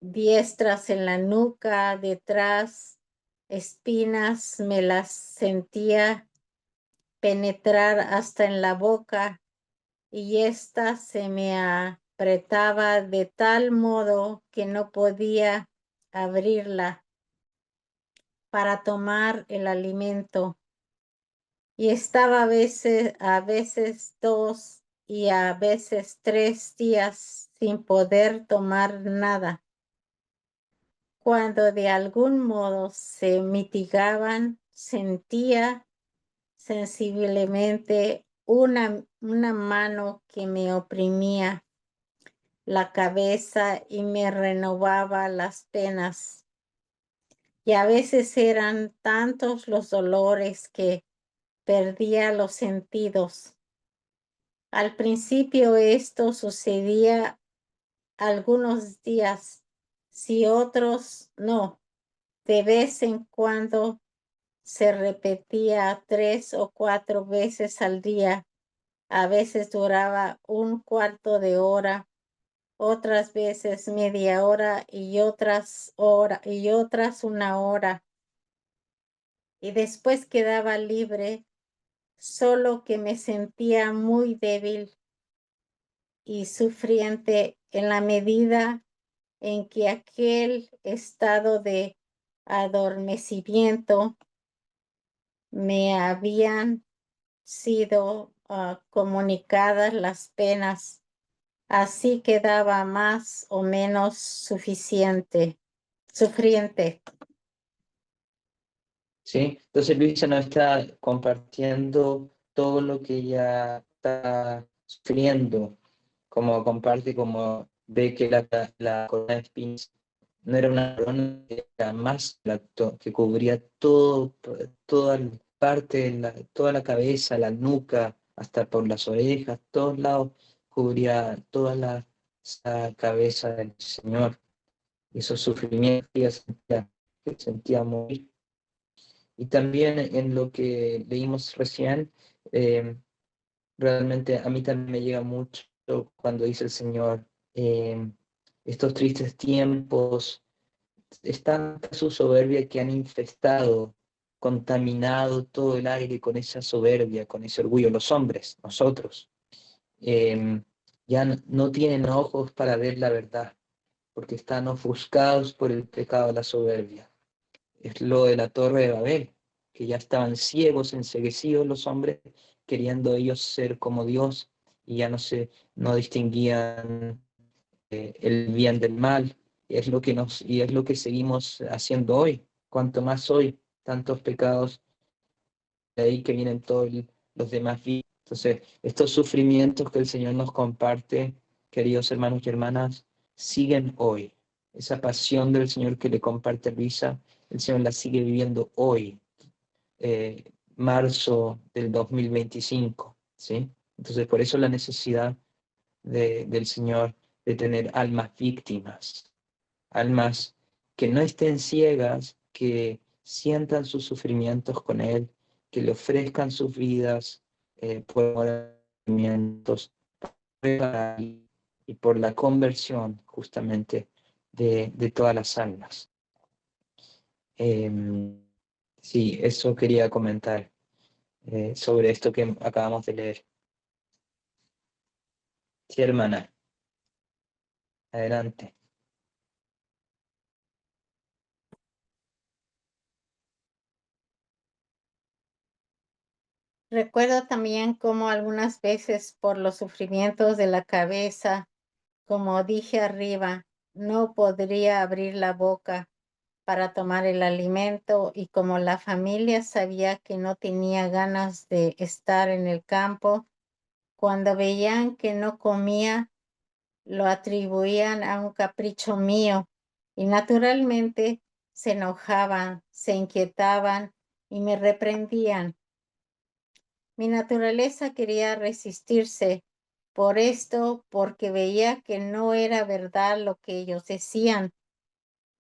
S3: diestras en la nuca, detrás, espinas, me las sentía penetrar hasta en la boca, y ésta se me apretaba de tal modo que no podía abrirla para tomar el alimento. Y estaba a veces 2 y a veces 3 días sin poder tomar nada. Cuando de algún modo se mitigaban, sentía sensiblemente una mano que me oprimía la cabeza y me renovaba las penas. Y a veces eran tantos los dolores que perdía los sentidos. Al principio esto sucedía algunos días, si otros no. De vez en cuando se repetía 3 o 4 veces al día. A veces duraba un cuarto de hora, otras veces media hora y otras una hora. Y después quedaba libre, solo que me sentía muy débil y sufriente en la medida en que aquel estado de adormecimiento me habían sido comunicadas las penas. Así quedaba más o menos sufriente.
S2: sí. Entonces Luisa nos está compartiendo todo lo que ella está sufriendo como comparte, como ve que la corona de espinas no era una corona, era más que cubría toda la parte, toda la cabeza, la nuca, hasta por las orejas, todos lados, cubría toda la cabeza del Señor. Y esos sufrimientos que sentía morir. Y también en lo que leímos recién, eh, realmente a mí también me llega mucho cuando dice el Señor, estos tristes tiempos, es tanta su soberbia que han infestado, contaminado todo el aire con esa soberbia, con ese orgullo, los hombres, nosotros. Ya no tienen ojos para ver la verdad, porque están ofuscados por el pecado de la soberbia. Es lo de la Torre de Babel, que ya estaban ciegos, enceguecidos los hombres, queriendo ellos ser como Dios, y ya no distinguían el bien del mal. Y es lo que seguimos haciendo hoy. Cuanto más hoy, tantos pecados de ahí que vienen todos los demás días. Entonces, estos sufrimientos que el Señor nos comparte, queridos hermanos y hermanas, siguen hoy. Esa pasión del Señor que le comparte Luisa, el Señor la sigue viviendo hoy, marzo del 2025, ¿sí? Entonces, por eso la necesidad del Señor de tener almas víctimas, almas que no estén ciegas, que sientan sus sufrimientos con Él, que le ofrezcan sus vidas por sufrimientos y por la conversión justamente de todas las almas. Sí, eso quería comentar sobre esto que acabamos de leer. Sí, hermana, adelante.
S3: Recuerdo también cómo algunas veces por los sufrimientos de la cabeza, como dije arriba, no podría abrir la boca para tomar el alimento, y como la familia sabía que no tenía ganas de estar en el campo, cuando veían que no comía, lo atribuían a un capricho mío, y naturalmente se enojaban, se inquietaban y me reprendían. Mi naturaleza quería resistirse por esto, porque veía que no era verdad lo que ellos decían.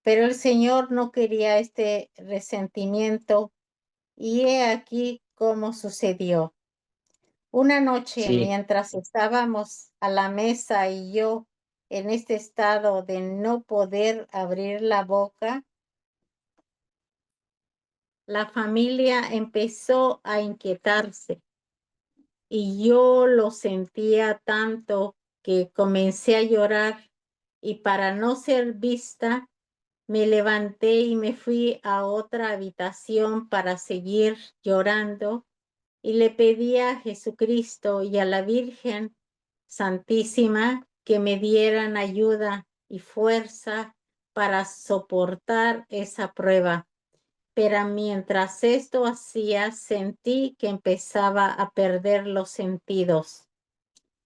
S3: Pero el Señor no quería este resentimiento, y he aquí cómo sucedió. Una noche,
S2: Sí,
S3: mientras estábamos a la mesa y yo en este estado de no poder abrir la boca, la familia empezó a inquietarse, y yo lo sentía tanto que comencé a llorar, y para no ser vista, me levanté y me fui a otra habitación para seguir llorando, y le pedí a Jesucristo y a la Virgen Santísima que me dieran ayuda y fuerza para soportar esa prueba. Pero mientras esto hacía, sentí que empezaba a perder los sentidos.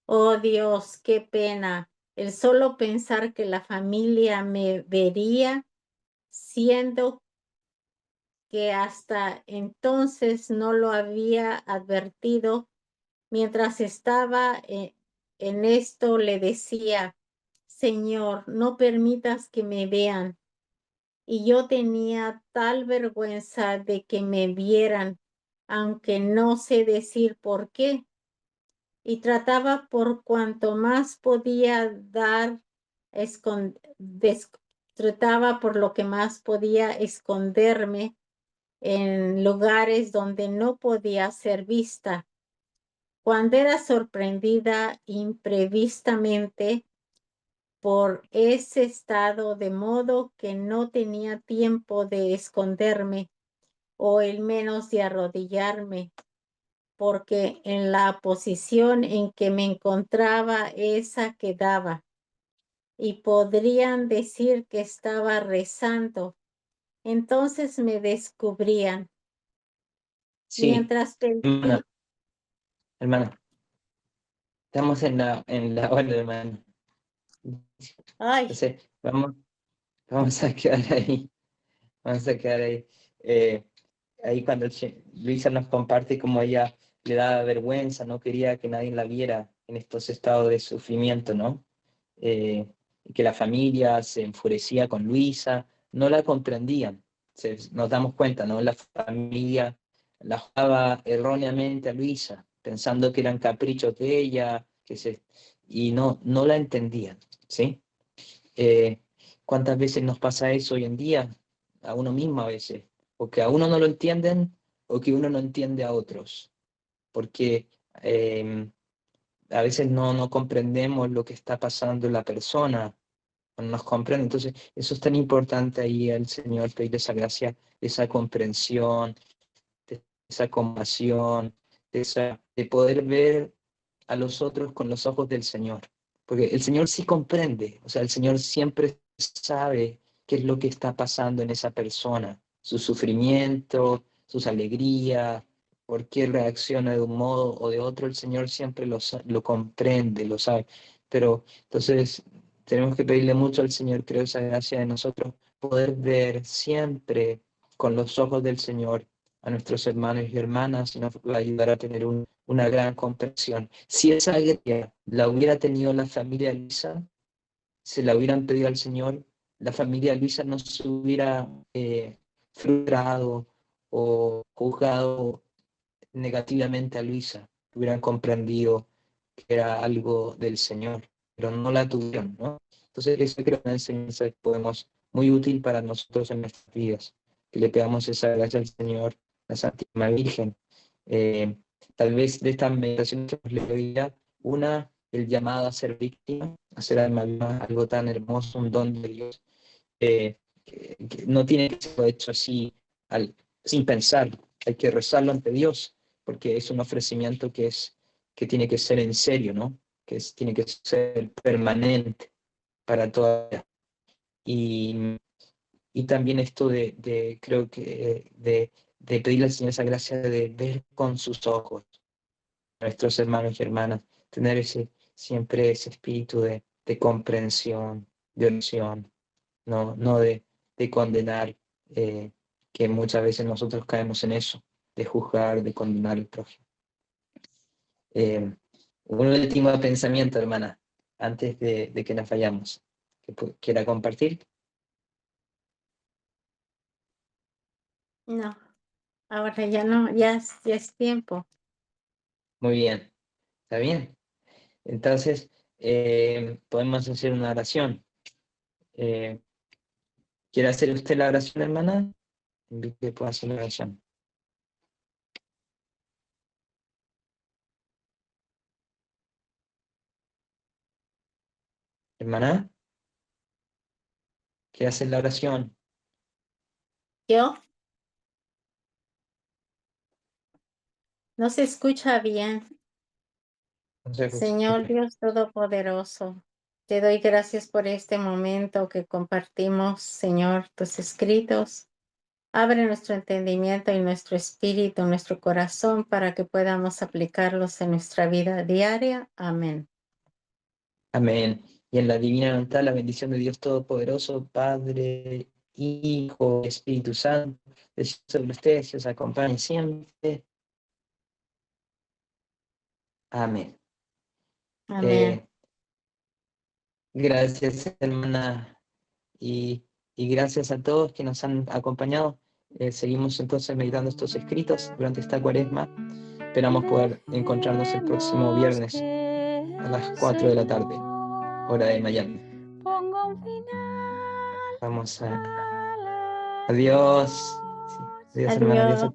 S3: Oh Dios, qué pena el solo pensar que la familia me vería, siendo que hasta entonces no lo había advertido. Mientras estaba en esto, le decía: Señor, no permitas que me vean. Y yo tenía tal vergüenza de que me vieran, aunque no sé decir por qué, y trataba por cuanto más podía trataba por lo que más podía esconderme en lugares donde no podía ser vista. Cuando era sorprendida imprevistamente por ese estado, de modo que no tenía tiempo de esconderme, o el menos de arrodillarme, porque en la posición en que me encontraba esa quedaba, y podrían decir que estaba rezando. Entonces me descubrían.
S2: sí,
S3: Mientras
S2: hermana,
S3: pedí,
S2: hermana. Estamos en la hora, hermano.
S3: Ay,
S2: Entonces, vamos a quedar ahí. Vamos a quedar ahí. Eh, Ahí cuando Luisa nos comparte cómo ella le daba vergüenza, no quería que nadie la viera en estos estados de sufrimiento, ¿no? Y que la familia se enfurecía con Luisa, no la comprendían. Nos damos cuenta, ¿no? La familia la juzgaba erróneamente a Luisa, pensando que eran caprichos de ella, y no la entendían, ¿sí? Eh, ¿Cuántas veces nos pasa eso hoy en día? A uno mismo a veces. O que a uno no lo entienden o que uno no entiende a otros. Porque a veces no comprendemos lo que está pasando en la persona, no nos comprende. Entonces, eso es tan importante ahí al Señor pedir esa gracia, esa comprensión, esa compasión, de poder ver a los otros con los ojos del Señor. Porque el Señor sí comprende, o sea, el Señor siempre sabe qué es lo que está pasando en esa persona, su sufrimiento, sus alegrías, por qué reacciona de un modo o de otro, el Señor siempre lo comprende, lo sabe. Pero entonces tenemos que pedirle mucho al Señor, creo, esa gracia de nosotros poder ver siempre con los ojos del Señor a nuestros hermanos y hermanas y nos va a ayudar a tener una gran comprensión. Si esa alegría la hubiera tenido la familia Luisa, se la hubieran pedido al Señor, la familia Luisa no se hubiera frustrado o juzgado negativamente a Luisa, hubieran comprendido que era algo del Señor, pero no la tuvieron, ¿no? Entonces, eso creo que una enseñanza que podemos, muy útil para nosotros en nuestras vidas, que le pedamos esa gracia al Señor, la Santísima Virgen. Eh, Tal vez de estas meditaciones que le leído una, el llamado a ser víctima, a ser alma viva, algo tan hermoso, un don de Dios, que no tiene que ser hecho así, sin pensar, hay que rezarlo ante Dios, porque es un ofrecimiento que tiene que ser en serio, ¿no? Tiene que ser permanente para toda la vida. Y también esto creo que, de pedirle al Señor esa gracia de ver con sus ojos a nuestros hermanos y hermanas, tener siempre ese espíritu de comprensión, de oración, no de condenar, que muchas veces nosotros caemos en eso, de juzgar, de condenar al prójimo. Un último pensamiento, hermana, antes de que nos vayamos, que quiera compartir.
S3: no, ahora ya no, ya es tiempo.
S2: Muy bien, ¿está bien? Entonces, podemos hacer una oración. Eh, ¿Quiere hacer usted la oración, hermana? Invito que pueda hacer la oración. Hermana, ¿quiere hacer la oración?
S3: Yo no se escucha bien.
S2: No se
S3: Señor
S2: preocupe.
S3: Dios Todopoderoso, te doy gracias por este momento que compartimos, Señor, tus escritos. Abre nuestro entendimiento y nuestro espíritu, nuestro corazón, para que podamos aplicarlos en nuestra vida diaria. Amén.
S2: Amén. Y en la divina voluntad, la bendición de Dios Todopoderoso, Padre, Hijo, Espíritu Santo, descienda sobre ustedes y os acompañe siempre. Amén.
S3: Amén.
S2: Eh, Gracias, hermana, y gracias a todos que nos han acompañado. Seguimos entonces meditando estos escritos durante esta cuaresma. Esperamos poder encontrarnos el próximo viernes a las 4 de la tarde, hora de Miami.
S1: Ponga un final
S2: Vamos a...
S1: a la
S2: Adiós. Sí, adiós, hermana. Adiós
S3: Adiós.
S2: a